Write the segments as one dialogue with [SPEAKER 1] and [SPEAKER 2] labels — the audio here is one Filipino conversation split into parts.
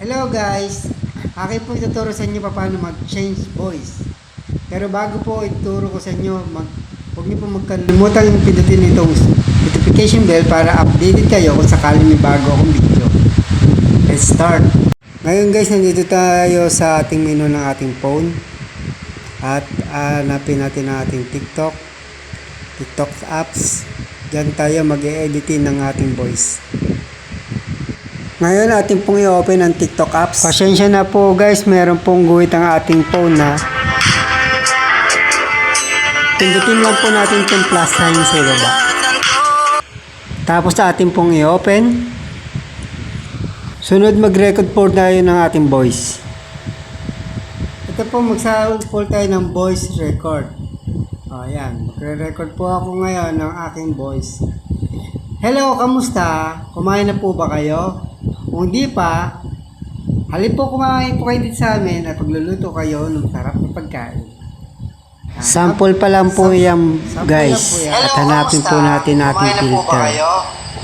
[SPEAKER 1] Hello guys! Akin po ituturo sa inyo paano mag-change voice. Pero bago po ituro ko sa inyo, huwag niyo po magkalimutan pindutin itong notification bell para updated kayo kung sakali may bago akong video. Let's start! Ngayon guys, nandito tayo sa ating menu ng ating phone. At hanapin natin ang ating TikTok apps. Diyan tayo mag-e-editin ng ating voice. Ngayon ating pong i-open ang TikTok apps. Pasensya na po guys, meron pong guhit ang ating phone na. Pindutin lang po natin itong plus sign sa baba. Tapos ating pong i-open. Sunod mag-record po tayo ng ating voice. Ito po, mag-sound po tayo ng voice record. Ayan, magre-record po ako ngayon ng aking voice. Hello, kamusta? Kumain na po ba kayo? Kung hindi pa, halip po kumain po kayo dito sa amin at pagluluto kayo ng sarap na pagkain. Sample pa lang po yan guys. At hanapin po natin ating filter.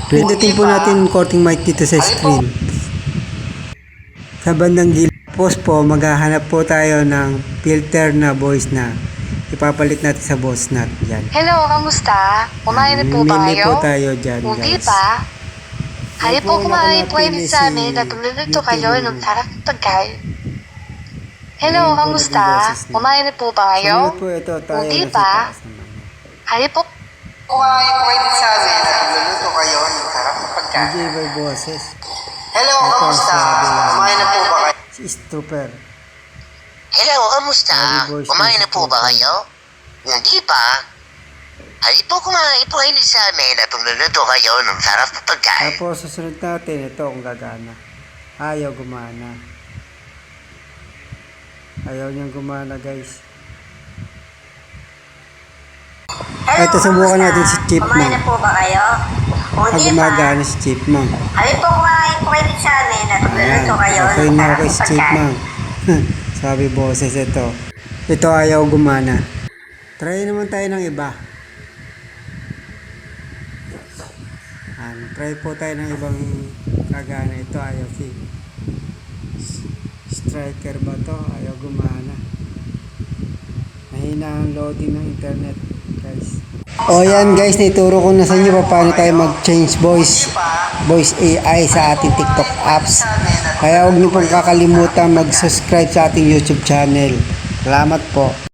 [SPEAKER 1] Pindutin po natin korting mic dito sa screen. Sa bandang gilid po, maghahanap po tayo ng filter na voice na ipapalit natin sa voice nut. Yan.
[SPEAKER 2] Hello, kamusta? Kumain na po ba
[SPEAKER 1] Mili
[SPEAKER 2] kayo?
[SPEAKER 1] po tayo dyan
[SPEAKER 2] Kung di
[SPEAKER 1] guys.
[SPEAKER 2] pa, halip po kumain po kayo
[SPEAKER 1] napili
[SPEAKER 2] sa
[SPEAKER 1] si
[SPEAKER 2] amin at pagluluto kayo
[SPEAKER 1] YouTube.
[SPEAKER 2] ng sarap na pagkain. Hello,
[SPEAKER 1] Ayun po,
[SPEAKER 2] kamusta?
[SPEAKER 1] naging boses niya.
[SPEAKER 2] Kumain na po ba kayo?
[SPEAKER 1] Sunod po ito tayo
[SPEAKER 2] Kung di
[SPEAKER 1] nasa
[SPEAKER 2] pa,
[SPEAKER 1] taas naman.
[SPEAKER 2] halip po
[SPEAKER 3] Kumain po kayo sa amin at magluluto kayo ng sarap na pagkain.
[SPEAKER 1] Hindi ba boses?
[SPEAKER 3] Hello,
[SPEAKER 1] Ito,
[SPEAKER 3] kamusta?
[SPEAKER 1] sabi lang.
[SPEAKER 3] Kumain na po ba kayo?
[SPEAKER 1] Si Strooper.
[SPEAKER 4] Hello, kamusta?
[SPEAKER 1] Sabi voice
[SPEAKER 4] Kumain na
[SPEAKER 1] message
[SPEAKER 4] po ba
[SPEAKER 1] po.
[SPEAKER 4] kayo? Hindi pa? Halip po kumain po kayo sa amin at magluluto kayo ng sarap na pagkain.
[SPEAKER 1] Tapos susunod natin ito kung gagana. Ayaw gumana. Ayaw niyang gumana guys. Ito subukan natin si
[SPEAKER 5] Kumain na
[SPEAKER 1] Chipmunk.
[SPEAKER 5] po ba kayo? Kung
[SPEAKER 1] Pag
[SPEAKER 5] di pa,
[SPEAKER 1] gumagana si Chipmunk.
[SPEAKER 5] halip po kumain po kayo sa amin at
[SPEAKER 1] Ayan.
[SPEAKER 5] magluluto kayo
[SPEAKER 1] Okay
[SPEAKER 5] ng
[SPEAKER 1] na
[SPEAKER 5] sarap
[SPEAKER 1] okay
[SPEAKER 5] na
[SPEAKER 1] si
[SPEAKER 5] pagkain.
[SPEAKER 1] Chipmunk. Sabi boses ito. Ito ayaw gumana. Try naman tayo ng iba. Try po tayo ng ibang kagana. Ito ayaw si Striker ba to? Ayaw gumana. Mahina ang loading ng internet guys. O yan guys, naituro ko na sa inyo paano tayo mag-change voice AI sa ating TikTok apps. Kaya huwag niyo pong kakalimutan mag-subscribe sa ating YouTube channel. Salamat po.